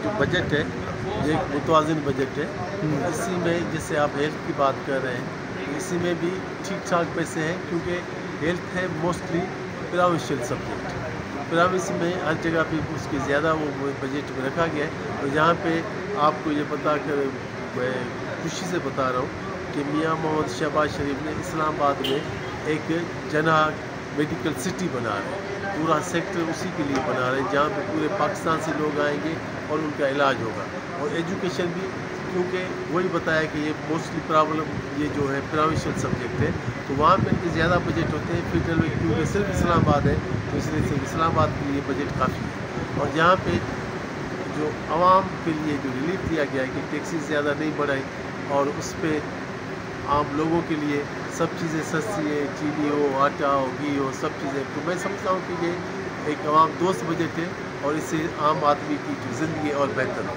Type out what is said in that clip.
جو بجٹ ہے یہ ایک متوازن بجٹ ہے. اسی میں جیسے آپ ہیلتھ کی بات کر رہے ہیں اسی میں بھی ٹھیک ٹھاک پیسے ہیں کیونکہ ہیلتھ ہے موسٹلی پراوینشل سبجیکٹ. پراوینس میں ہر جگہ پہ اس کے زیادہ وہ بجٹ میں رکھا گیا ہے. اور جہاں پہ آپ کو یہ پتا کر میں خوشی سے بتا رہا ہوں کہ میاں محمد شہباز شریف نے اسلام آباد میں ایک جناح میڈیکل سٹی بنا رہے ہیں. پورا سیکٹر اسی کے لیے بنا رہے ہیں جہاں پہ پورے پاکستان سے لوگ آئیں گے اور ان کا علاج ہوگا. اور ایجوکیشن بھی کیونکہ وہی بتایا کہ یہ موسٹلی پرابلم یہ جو ہے پراوینشل سبجیکٹ ہے تو وہاں پہ ان کے زیادہ بجٹ ہوتے ہیں. فیڈرل میں کیونکہ صرف اسلام آباد ہے تو اس لیے صرف اسلام آباد کے لیے بجٹ کافی ہے. اور جہاں پہ جو عوام کے لیے جو ریلیف دیا گیا ہے کہ ٹیکسیز زیادہ نہیں بڑھائیں اور اس پہ عام لوگوں کے لیے سب چیزیں سستی ہیں, چینی ہو, آٹا ہو, گھی ہو, سب چیزیں. تو میں سمجھتا ہوں کہ یہ ایک عوام دوست بجٹ ہے اور اس سے عام آدمی کی جو زندگی اور بہتر ہو.